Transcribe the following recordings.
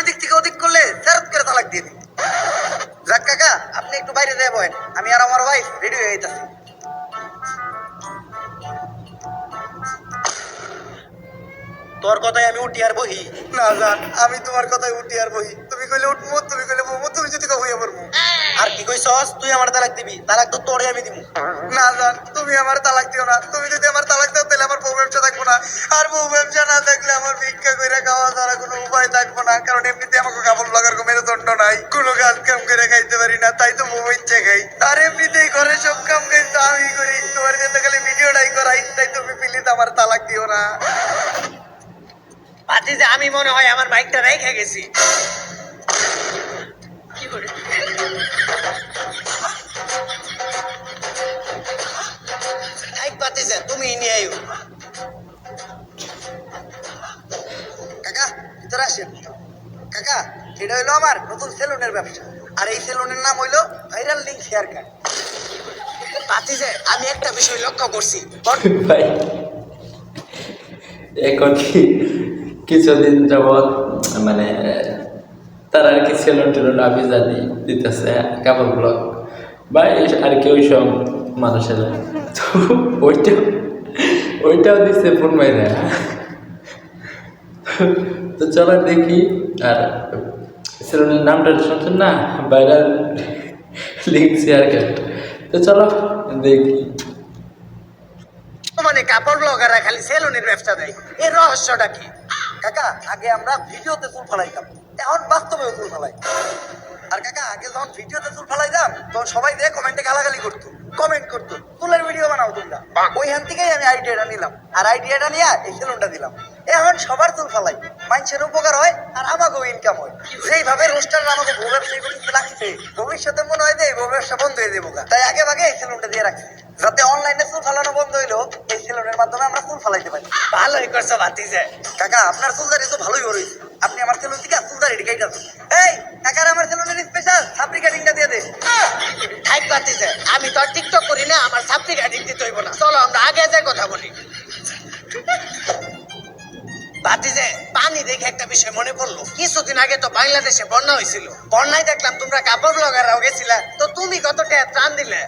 এদিক থেকে ওদিক করলে ফেরত করে তালাক দিয়ে দিই। যাক কাকা, আপনি একটু বাইরে যেয়ে বলেন, আমি আর আমার ওয়াইফ রেডি হয়ে যেতেছি। তোর কথাই আমি উঠি আর বহি? না জান, আমি তোমার কথাই উঠি আর বহি। তুমি কইলে উঠবো, তুমি কইলে বলবো, তুমি যদি কইয়া পড়বো। আর কি কইছস? তুই আমার তালাক দিবি? তালাক তো তোরে আমি দিবো। না জান, তুমি আমার তালাক দিও না। তুমি যদি আমার তালাক দাও তাহলে আমার বউ ব্যবসা থাকবো না। আর বউ ব্যবসা না থাকলে আমার ভিক্ষা কইরা খাওয়া ছাড়া কোনো উপায় থাকবো না। কারণ এমনিতে আমাকে কাপড় লাগার কোনো মেরুদণ্ড নাই, কোনো কাজ কাম করে খাইতে পারি না, তাই তো বউ ইচ্ছে খাই। আর এমনিতেই ঘরে সব কাম কাজ তো আমি করি। তোমার জন্য খালি ভিডিওটাই করাই, তাই তুমি প্লিজ আমার তালাক দিও না। ভাতিজা, আমি মনে হয় আমার বাইকটা রেখে গেছি। কি করে? ভাতিজা, তুমি নিয়ে আইও। কাকা ভিতরে আসেন। কাকা, এটা হইলো আমার নতুন সেলুনের ব্যবসা। আর এই সেলুনের নাম হইলো ভাইরাল লিঙ্ক হেয়ার কাট। ভাতিজা, আমি একটা বিষয় লক্ষ্য করছি। ভাই এখন কি কিছুদিন যাবৎ মানে তারা আর কি সেলুন টেলুন আমি জানি দিতেছে কাপড় ব্লগ বা আর কি ওই সব মানুষেরা, তো ওইটাও দিচ্ছে ফোন মাইরা। তো চলো দেখি। আর সেলুনের নামটা শুনছেন না, ভাইরাল লিঙ্ক শেয়ার কাট। তো চলো দেখি। মানে কাপড় ব্লগাররা খালি সেলুনের ব্যবসা দেয়, এর রহস্যটা কি? কাকা, আগে আমরা ভিডিওতে চুল ফালাইতাম, এখন বাস্তবেও চুল ফালাই। আর কাকা, আগে যখন ভিডিওতে চুল ফালাইতাম তখন সবাই দিয়ে কমেন্টে গালাগালি করতো, কমেন্ট করতো চুলের ভিডিও বানাও তোমরা। ওইখান থেকেই আমি আইডিয়াটা নিলাম, আর আইডিয়াটা নিয়ে এই সেলুনটা দিলাম। এখন সবার চুল ফালাই, মানুষের উপকার হয় আর আমাকেও ইনকাম হয়। যেইভাবে রোস্টাররা আমাকে বউ ব্যবসায়ী করতে লাগছে, ভবিষ্যতে মনে হয় যে এই বউ ব্যবসা বন্ধ হয়ে যাবো। তাই আগে ভাগে এই সেলুনটা দিয়ে রাখছি, যাতে অনলাইনে চুল ফালানো বন্ধ হইলো এই সেলুনের মাধ্যমে আমরা চুল ফালাইতে পারি। ভালোই করছো ভাতিজা। কাকা, আপনার চুলদারি তো ভালোই হয়েছে, আপনি আমার সেলুন থেকে চুলদারি ঢেকাইটা। এই কাকার আমার সেলুনের স্পেশাল সাপড়ি কাটিংটা দিয়ে দে। থাক ভাতিজা, আমি তো আর টিকটক করি না, আমার সাপ্লি কাটিং দিতে হইব না। চলো আমরা আগে যাই কথা বলি। ভাতিজা, পানি দেখে একটা বিষয় মনে পড়লো। কিছুদিন আগে তো বাংলাদেশে বন্যা হয়েছিল, বন্যায় দেখলাম তোমরা কাপড় ব্লগাররাও গেছিলা, তো তুমি কত টাকা ত্রাণ দিলে?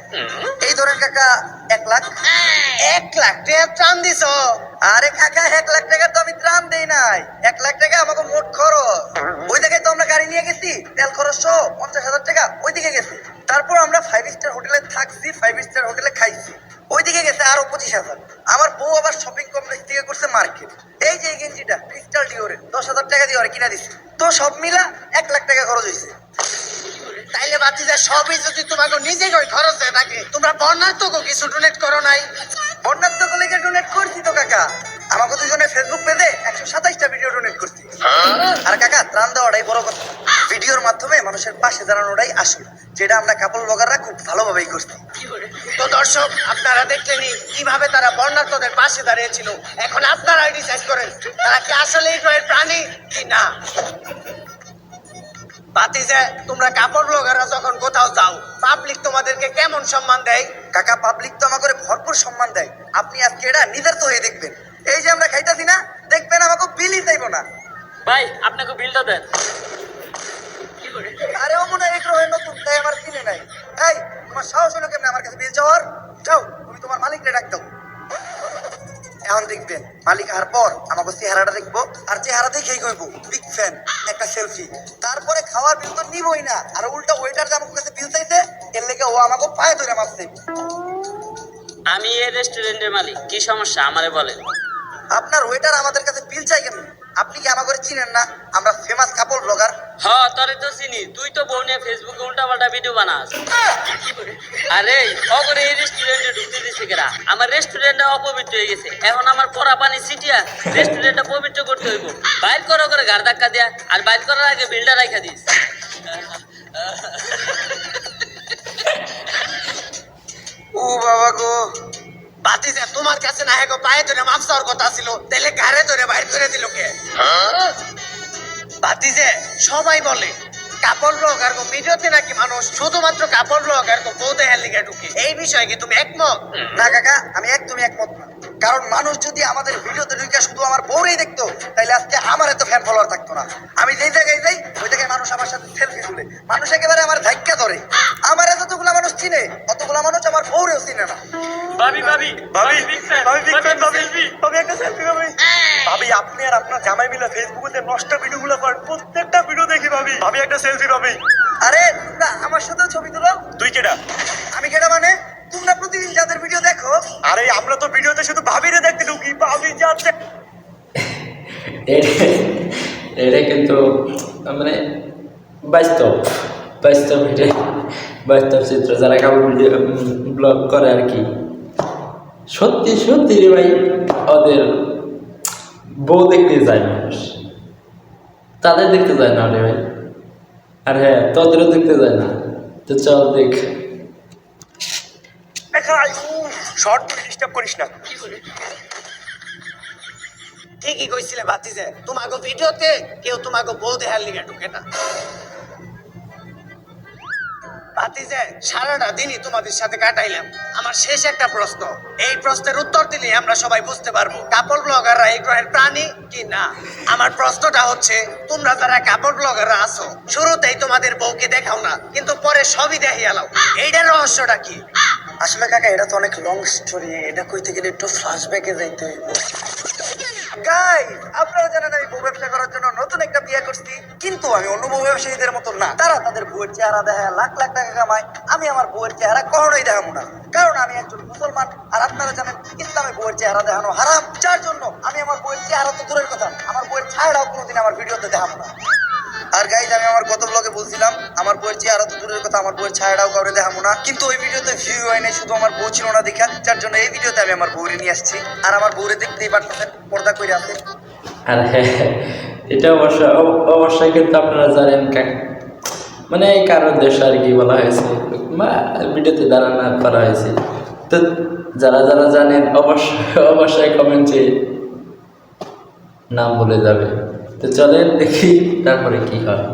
এই ধরেন কাকা, 1 লাখ। 1 লাখ টাকা ত্রাণ দিছ? আরে কাকা, 1 লাখ টাকা তো আমি ত্রাণ দেই নাই, 1 লাখ টাকা আমাকে মোট খরচ। ওই দিকে তো আমরা গাড়ি নিয়ে গেছি, তেল খরচ সহ 50,000 টাকা ওইদিকে গেছে। তারপর আমরা 5 স্টার হোটেলে থাকছি, 5 স্টার হোটেলে খাইছি, ওইদিকে গেছে আরো 25,000। আমার বউ আবার শপিং কমপ্লেক্স থেকে করছে মার্কেট। এই যে এই গেঞ্জিটা ক্রিস্টাল ডিওরে 10,000 টাকা দিয়ে ওরে কিনা দিছি, তো সব মিলা 1 লাখ টাকা খরচ হয়েছে। তাইলে ভাতিজা, সবই যদি তোমাকে নিজে খরচ হয়ে থাকে, তোমরা বন্যার তো কিছু ডোনেট করো নাই? বন্যার তো কলেজে ডোনেট করছি তো কাকা, আমাকে দুজনে ফেসবুক পেজে 127টা ভিডিও ডোনেট করছি। আর কাকা, ত্রাণ দেওয়াটাই বড় কথা, ভিডিওর মাধ্যমে মানুষের পাশে দাঁড়ানোটাই আসল, যেটা আমরা কাপড় ব্লগাররা খুব ভালোভাবেই করছি। তো দর্শক, আপনারা দেখলেনি কিভাবে তারা বন্যার্তদের পাশে দাঁড়িয়েছিল। এখন আপনারাই ডিসাইড করেন তারা কি আসলেই প্রাণী কি না। ভাতিজা, তোমরা কাপড় ব্লগাররা যখন কোথাও যাও, পাবলিক তোমাদেরকে কেমন সম্মান দেয়? কাকা, পাবলিক তো আমাকে ভরপুর সম্মান দেয়। আপনি আজকে এটা নিজের তো হয়ে দেখবেন, এই যে আমরা খাইতাছি না, দেখবেন আমাকে বিলই চাইবো না। ভাই, আপনাকে বিলটা দেন। আরে ও মনে হয় এগুলো হয়ে নতুন, তাই আমার চিনে নাই। এই, তোমার সাহস হলো কেমন আমার কাছে বিল চাওয়ার? যাও, তুমি তোমার মালিককে ডাক দাও। এখন দেখবেন মালিক আসার পর আমাকে চেহারাটা দেখবো, আর চেহারা দেখেই কইবো বিগ ফ্যান, একটা সেলফি। তারপরে খাওয়ার বিল তো নিবই না, আর উল্টা ওয়েটার যে আমার কাছে বিল চাইছে, এর লেগে ও আমাকে পায়ে ধরে মারছে। আমি এই রেস্টুরেন্টের মালিক, কি সমস্যা আমারে বলেন। আপনার ওয়েটার আমাদের কাছে বিল চাই কেন? আপনি কি আমাকে চিনেন না? আমরা ফেমাস কাপড় ব্লগার। হ, তোরে তো চিনি, তুই তো বউ নিয়ে ফেসবুকে উল্টাপাল্টা ভিডিও বানাস। আরে অগরে এই রেস্টুরেন্টে ঢুকতে দিছে কেরা? আমার রেস্টুরেন্টটা অপবিত্র হয়ে গেছে, এখন আমার পরা পানি ছিটিয়া রেস্টুরেন্টটা পবিত্র করতে হইব। বাইর করো করে গাড় ধাক্কা দিয়া, আর বাইর করার আগে বিলটা রাখা দিস। ও বাবা গো, ভাতিজা, তোমার কাছে না হেগো পায়ে ধরে মাপ চাওয়ার কথা ছিল, তাহলে ঘাড়ে ধরে বাইর করে দিল কে? ভাতিজা, সবাই বলে কাপড় ব্লগার গো ভিডিওতে নাকি মানুষ শুধুমাত্র কাপড় ব্লগার গো বউ দেখার লিগে ঢুকে, এই বিষয়ে কি তুমি একমত? না কাকা, আমি একদমই একমত না। কারণ মানুষ যদি আমাদের ভিডিওতে ঢুকে শুধু আমার বউরেই দেখতো, তাহলে আজকে আমার এত ফ্যান ফলোয়ার থাকতো না। আমি যেই জায়গায় যাই ওই জায়গায় মানুষ আমার সাথে সেলফি তুলে, মানুষ একেবারে আমার ধাক্কা ধরে। আমার এতগুলা মানুষ চিনে, অতগুলা মানুষ আমার বউরেও চিনে না। ভাবি ভাবি ভাবি ভাবি ভাবি ভাবি একটা সেলফি ভাবি। ভাবি আপনি আর আপনার জামাই মিলে ফেসবুকে নষ্ট ভিডিওগুলো করেন, প্রত্যেকটা ভিডিও দেখি ভাবি। ভাবি একটা সেলফি ভাবি। আরে তোমরা আমার সাথেও ছবি তুলো। তুই কেডা? আমি কেটা মানে? তোমরা প্রতিদিন যাদের ভিডিও দেখো। আরে আমরা তো ভিডিওতে শুধু ভাবিরে দেখতে ঢুকি, ভাবি যাচ্ছে। এটা কিন্তু মানে বাস্তব বাস্তব এটা বাস্তব চিত্র, যারা কাপড় ভিডিও ব্লগ করে আর কি। সত্যি সত্যি রে ভাই, ওদের বউ দেখতে যায় মানুষ, তাদের দেখতে যায় না রে ভাই। আর হ্যাঁ, তোদেরও দেখতে যায় না, তো চল দেখ। শর্ট করে ডিস্টার্ব করিস না। ঠিকই কইছিলে ভাতিজে, তোমাকে ভিডিওতে কেউ তোমাকে বউ দেখার লিগে ঢুকে না। ভাতিজে সারাটা দিনই তোমাদের সাথে কাটাইলাম, আমার শেষ একটা প্রশ্ন, এই প্রশ্নের উত্তর দিলে আমরা সবাই বুঝতে পারবো কাপড় ব্লগাররা এই গ্রহের প্রাণী কি না। আমার প্রশ্নটা হচ্ছে, তোমরা যারা কাপড় ব্লগাররা আছো, শুরুতেই তোমাদের বউকে দেখাও না, কিন্তু পরে সবই দেখিয়ে আলাও, এইটার রহস্যটা কি? আসলে কাকা এটা তো অনেক লং স্টোরি, এটা কইতে গেলে একটু ফ্ল্যাশব্যাকে যাইতে হইব। গাইস, আপনারা জানেন আমি বউ ব্যবসা করার জন্য নতুন একটা বিয়ে করছি, কিন্তু আমি অন্য বউ ব্যবসায়ীদের মতো না। তারা তাদের বউয়ের চেহারা দেখায় লাখ লাখ টাকা কামায়, আমি আমার বউয়ের চেহারা কখনোই দেখাবো না, কারণ আমি একজন মুসলমান। আর আপনারা জানেন ইসলামে বউয়ের চেহারা দেখানো হারাম, যার জন্য আমি আমার বউয়ের চেহারা তো দূরের কথা, আমার বউয়ের ছায়াটাও কোনোদিন আমার ভিডিওতে দেখাবো না। আর গাইজ, আমি আমার গত ব্লগে বলছিলাম আমার বউয়ের চেহারা তো দূরের কথা, আমার বউয়ের ছায়াটাও কাউরে দেখাবো না, কিন্তু ওই ভিডিওতে ভিউ হয় নাই, শুধু আমার বউ ছিল না দেখা, যার জন্য এই ভিডিওতে আমি আমার বউরে নিয়ে আসছি। আর আমার বউরে দেখতেই পারতেছেন, পর্দা করে আছে। আর হ্যাঁ, এটা অবশ্যই কিন্তু আপনারা জানেন মানে এই কারণ দেশে আর কি বলা হয়েছে বা ভিডিওতে দাঁড়ানো করা হয়েছে। তো যারা যারা জানেন অবশ্যই কমেন্টে নাম বলে যাবে। তো চলেন দেখি তারপরে কি হয়।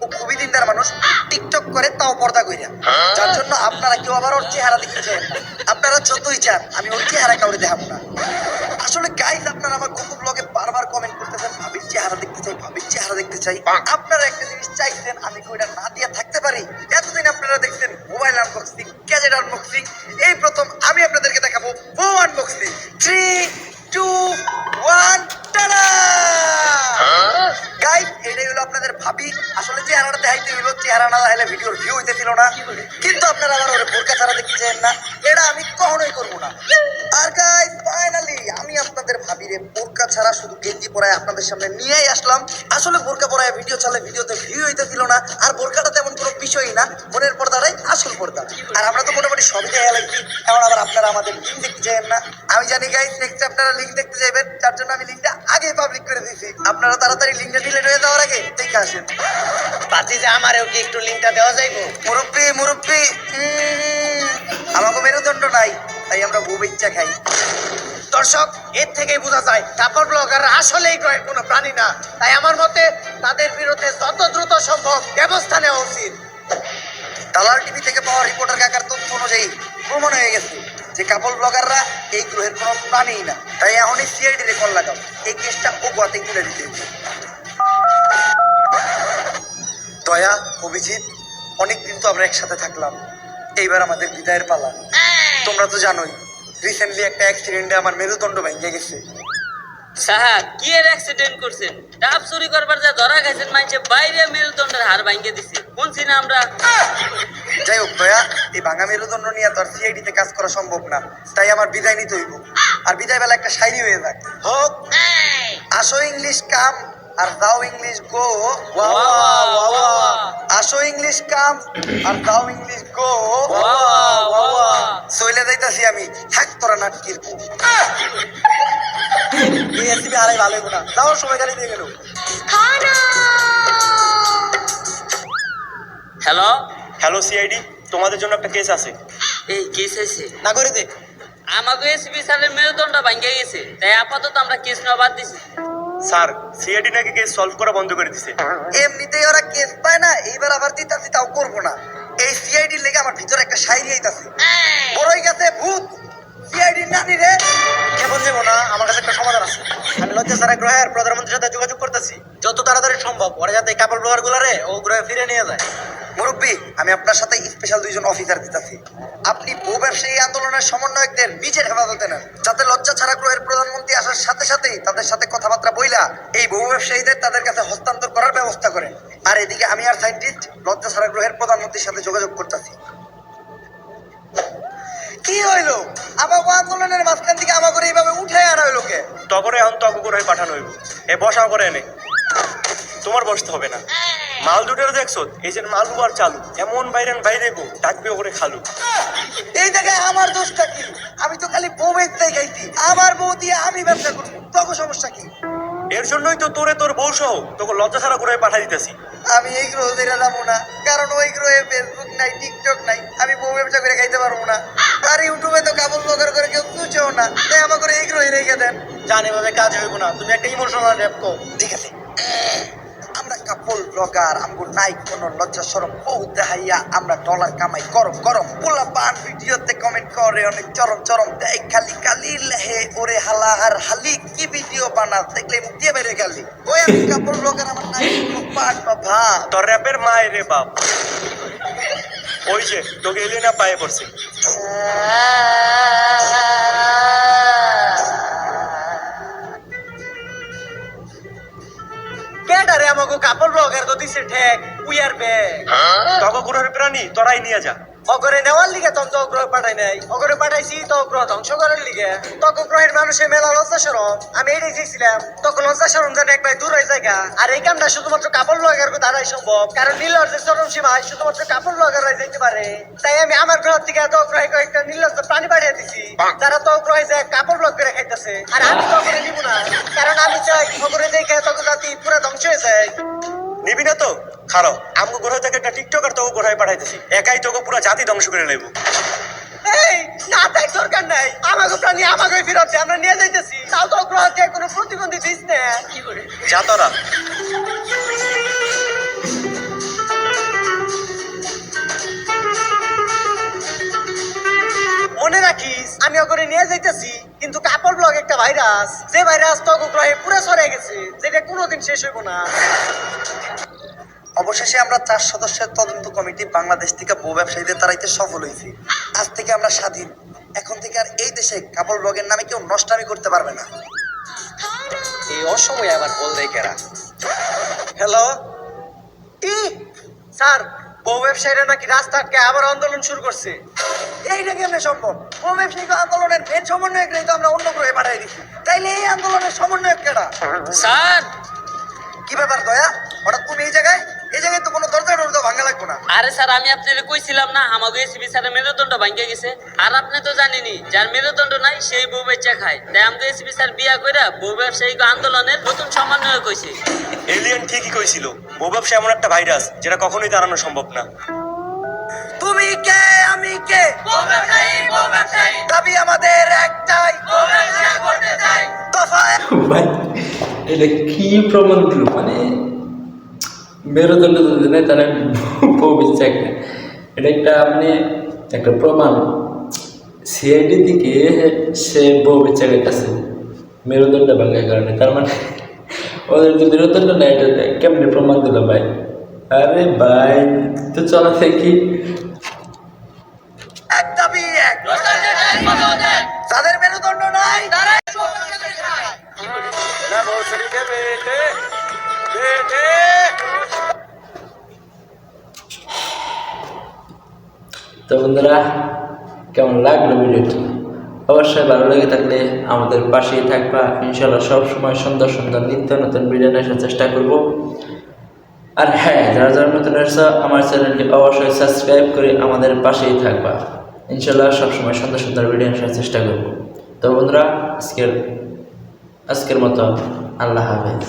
ও খুবই দিনদার মানুষ, টিকটক করে তাও পর্দা কইরা, যার জন্য আপনারা কেউ আবার ওর চেহারা দেখতে চান না। আপনারা যতই চান আমি ওর চেহারা কাউরে দেখাবো না। আসলে গাইজ, আপনারা আমার গত ব্লগে বারবার কমেন্ট করতেছেন ভাবির চেহারা দেখতে চাই, ভাবির চেহারা দেখতে চাই। আপনারা একটা জিনিস চাইছেন, আমি কি ওটা না দিয়ে থাকতে পারি? এতদিন আপনারা দেখছেন মোবাইল আনবক্সিং, গ্যাজেট আনবক্সিং, এই প্রথম আমি আপনাদেরকে দেখাবো বউ আনবক্সিং। 3, 2, 1, টাডা! গাইজ, এটাই হলো আপনাদের ভাবি। আসলে চেহারাটা দেখাইতে হইলো, চেহারা না দেখাইলে ভিডিওর ভিউ হইতেছিল না, কিন্তু আপনারা আবার ওরে বোরকা ছাড়া দেখতে চান না, এটা আমি কখনোই করবো না। আর গাইজ, ফাইনালি আমি আপনাদের ভাবিরে বোরকা ছাড়া শুধু গেঞ্জি পরায় আপনাদের সামনে নিয়েই আসলাম। আসলে বোরকা পরায় ভিডিও চালে ভিডিওতে ভিউ হইতেছিল না, আর বোরকাটা তেমন কোনো বিষয়ই না, মনের পর্দাটাই আসল পর্দা। আর আমরা তো মোটামুটি সবই দেখা লাগছি, কারণ আবার আপনারা আমাদের লিঙ্ক দেখতে চাইেন না। আমি জানি গাইজ, নেক্সট আপনারা লিঙ্ক দেখতে যাবেন, যার জন্য আমি লিঙ্কটা আগেই পাবলিক করে দিয়েছি। আপনারা তাড়াতাড়ি লিঙ্কটা ডিলিট হয়ে যাওয়ার আগে দেখে আসেন। ভাতিজে আমারেও কি একটু লিঙ্কটা দেওয়া যাইবো? মুরব্বি আমাকে মেরুদণ্ড নাই, তাই আমরা বউ বাচ্চা খাই। দর্শক, এর থেকেই বোঝা যায় কাপড় ব্লগাররা আসলেই গ্রহের কোনো প্রাণী না। তাই আমার মতে তাদের বিরুদ্ধে যত দ্রুত সম্ভব ব্যবস্থা নেওয়া উচিত। দালাল টিভি থেকে পাওয়া রিপোর্টার কাকার তথ্য অনুযায়ী প্রমাণ হয়ে গেছে যে কাপড় ব্লগাররা এই গ্রহের কোনো প্রাণীই না। তাই এখনই সিআইডি রে কল লাগাও, এই কেসটা ও গোয়াতেই তুলে দিতে হবে। দয়া, অভিজিৎ, অনেকদিন তো আমরা একসাথে থাকলাম, এইবার আমাদের বিদায়ের পালা। তোমরা তো জানোই রিসেন্টলি একটা অ্যাক্সিডেন্টে আমার মেরুদণ্ড ভেঙে গেছে। সাহা, কি এর অ্যাক্সিডেন্ট করছেন? ডাব চুরি করবার যা ধরা খাইছেন, মাইছে বাইরে মেরুদণ্ডের হাড় ভাঙিয়ে দিছে, শুনছি না আমরা। যাই হোক দয়া, এই ভাঙা মেরুদণ্ড নিয়ে তো আর সিআইডি তে কাজ করা সম্ভব না, তাই আমার বিদায় নিতে হইব। আর বিদায় বেলা একটা শায়রি হয়ে যাক, হোক আসো ইংলিশ কাম আর দাও ইংলিশ গো, ওয়া ওয়া ওয়া। আসো ইংলিশ কাম আর দাও ইংলিশ গো, ওয়া ওয়া ওয়া। চলে যাইতাছি আমি, থাক তোরা নাটকির বউ। এই এসিবি আড়াই ভালো হইব না, যাও সময় গাড়ি দিয়ে গেল। হ্যালো, হ্যালো সিআইডি, তোমাদের জন্য একটা কেস আছে। এই কেস আছে না করে দে। আমাকে এসপি স্যারের মেরুদণ্ড ভাঙিয়ে গেছে, তাই আপাতত আমরা কেস নেওয়া বাদ দিছি। স্যার সিআইডি নাকি কেস সলভ করা বন্ধ করে দিছে। এমনিতেই ওরা কেস পায় না, এইবার আবার দিতাছি তাও করবো না। এই সিআইডির লেগে আমার ভিতরে একটা শায়রি আইতাছে, বড়ই গেছে ভূত সিআইডির নানি রে। কেমন যাবো না, আমার কাছে একটা সমাধান আছে। আমি লজ্জা ছাড়া গ্রহের প্রধানমন্ত্রীর সাথে যোগাযোগ করতেছি, যত তাড়াতাড়ি সম্ভব ওরা যাতে কাপড় ব্লগার গুলারে ও গ্রহে ফিরে নিয়ে যায়। মুরব্বী, আমি আপনার সাথে স্পেশাল 2 জন অফিসার দিতেছি। আপনি বউ ব্যবসায়ী আন্দোলনের সমন্বয়কদের নিজের হেফাজতে নেন, যাতে লজ্জা ছাড়া গ্রহের প্রধানমন্ত্রী আসার সাথে সাথেই তাদের সাথে কথাবার্তা বইলা এই বউ ব্যবসায়ীদের তাদের কাছে হস্তান্তর করার ব্যবস্থা করেন। আর এদিকে আমি আর সায়েন্টিস্ট লজ্জা ছাড়া গ্রহের প্রধানমন্ত্রীর সাথে যোগাযোগ করতেছি। কি হইলো? আমাকে আন্দোলনের মাঝখান থেকে আমাকে এইভাবে উঠে আনা হইলো কে? তখন এখন তক করে পাঠানো হইব। এ বসাও করে এনে, তোমার বসতে হবে না। মাল দুটোর দেখছো, এই যে মালু আর চালু এমন বাইরেন বাইরে গো ডাকবে করে খালু। এই জায়গায় আমার দোষটা কি? আমি তো খালি বউ বেচতেই খাইছি, আমার বউ দিয়ে আমি ব্যবসা করবো, তখন সমস্যা কি? এর জন্যই তো তোরে তোর বউ সহ তোকে লজ্জা ছাড়া করে পাঠাই দিতেছি। আমি এই গ্রহ ছেড়ে যাবো না, কারণ ওই গ্রহে ফেসবুক নাই, টিকটক নাই, আমি বউ ব্যবসা করে খাইতে পারবো না। আর ইউটিউবে তো কাপড় ব্লগার করে কেউ খুঁজেও না, তাই আমাকে এই গ্রহে রেখে দেন। জানি ভাবে কাজ হইব না, তুমি একটা ইমোশনাল র্যাপ কো। ঠিক আছে, আমরা কাপড় ব্লগার, আমগো নাই কোনো লজ্জা শরম, বউ দেখাইয়া আমরা ডলার কামাই গরম গরম। পোলা পান ভিডিওতে কমেন্ট করে অনেক চরম চরম, দেখ খালি কালি লেহে ওরে হালা আর হালি, কি ভিডিও বানা দেখলে মুখ দিয়ে বেড়ে গেলি। ওই আমি কাপড় ব্লগার, আমার নাই কোনো পাট বা ভাব। তোর র্যাপের মায়ের রে বাপ, ওই যে তোকে এলে না পায়ে পড়ছে। কেডারে আমাকে কাপড় ব্লগার তো দিছে ঠেক, উই আর ব্যাক। তবে গ্রহের প্রাণী তোরাই নিয়ে যা। অগরে নেওয়ার লিগে তখন তো গ্রহ পাঠাই নাই, অগরে পাঠাইছি তো গ্রহ ধ্বংস করার লিগে। তখন গ্রহের মানুষের মেলা লজ্জা সরম, আমি এটাই চেয়েছিলাম তখন লজ্জা সরম যেন একবার দূর হয়ে জায়গা। আর এই কামটা শুধুমাত্র কাপড় ব্লগার দ্বারাই সম্ভব, কারণ নীলর্জের চরম সীমায় শুধুমাত্র কাপড় ব্লগাররাই যেতে পারে। তাই আমি আমার গ্রহ থেকে তো গ্রহে কয়েকটা নীলর্জ প্রাণী পাঠিয়ে দিছি, যারা তো গ্রহে যায় কাপড় ব্লগ করে খাইতেছে। আর আমি তো করে নিব না, কারণ আমি চাই অগরে দেখে তখন জাতি পুরো ধ্বংস হয়ে যায়। নিবি না তো খারাপ, আমগো গ্রহ থেকে একটা টিকটকার তোকে গ্রহে পাঠাইতেছি, একাই তোকে পুরো জাতি ধ্বংস করে নেব। এই না, তাই দরকার নাই, আমাকে প্রাণী আমাকে ফিরত দে, আমরা নিয়ে যাইতেছি। তাও তো গ্রহ থেকে কোনো প্রতিবন্ধী দিস না। কি করে যা তোরা। মনে রাখিস, আমি ওকে নিয়ে যাইতেছি, কিন্তু কাপড় ব্লগ একটা ভাইরাস, যে ভাইরাস তো গ্রহে পুরো ছড়ে গেছে, যেটা কোনোদিন শেষ হইব না। অবশেষে আমরা 4 সদস্যের তদন্ত কমিটি বাংলাদেশ থেকে বউ ব্যবসায়ীদের তাড়াইতে সফল হয়েছি। আজ থেকে আমরা স্বাধীন। এখন থেকে আর এই দেশে কাপড় ব্লগের নামে কেউ নষ্টামি করতে পারবে না। এই অসময়ে আবার বল দেয় কেরা? হ্যালো, কি স্যার, বউ ব্যবসায়ীরা নাকি রাস্তা আটকে আবার আন্দোলন শুরু করছে। এইটা কেমনে সম্ভব? বউ ব্যবসায়িক আন্দোলনের মেন সমন্বয়করাই তো আমরা অন্য গ্রহে পাঠাই দিচ্ছি, তাইলে এই আন্দোলনের সমন্বয়ক কেডা? স্যার, কি ব্যাপার দয়া, হঠাৎ তুমি এই জায়গায়? এই জায়গায় তো কোনো দরজা টরজা ভাঙা লাগবে না। আরে স্যার, আমি আপনাকে কইছিলাম না আমাকে এসিবি স্যারের মেরুদণ্ড ভাঙ্গে গেছে। আর আপনি তো জানেনই, যার মেরুদণ্ড নাই সেই বউ বেচা খায়। তাই আমাকে এসিবি স্যার বিয়া কইরা বউ ব্যবসায়িক আন্দোলনের নতুন সমন্বয় কইছে। এলিয়েন ঠিকই কইছিল, বউ ব্যবসা এমন একটা ভাইরাস যেটা কখনোই তাড়ানো সম্ভব না। তুমি কে, আমি কে, দাবি আমাদের একটাই, দফা এক। ভাই এটা কি প্রমাণ দিল? মানে মেরুদণ্ড যদি নেই তাহলে বউ বেঁচে একটা, এটা একটা মানে একটা প্রমাণ। সিআইডি থেকে সে বউ বেঁচে গেছে মেরুদণ্ড ভাঙার কারণে। তার মানে ওদের যে মেরুদণ্ড নেই, এটা কেমনি প্রমাণ দিল ভাই? আরে ভাই তো চলা দেখি। এক দাবি এক, যাদের মেরুদণ্ড নাই তো বন্ধুরা, কেমন লাগলো ভিডিওটি? অবশ্যই ভালো লেগে থাকলে আমাদের পাশেই থাকবা। ইনশাল্লাহ সবসময় সুন্দর সুন্দর নিত্য নতুন ভিডিও নিয়ে আসার চেষ্টা করব। আর হ্যাঁ, যারা যারা নতুন আসছে আমার চ্যানেলটি অবশ্যই সাবস্ক্রাইব করে আমাদের পাশেই থাকবা। ইনশাল্লাহ সবসময় সুন্দর সুন্দর ভিডিও আসার চেষ্টা করব। তো বন্ধুরা, আজকের মতো আল্লাহ হাফেজ।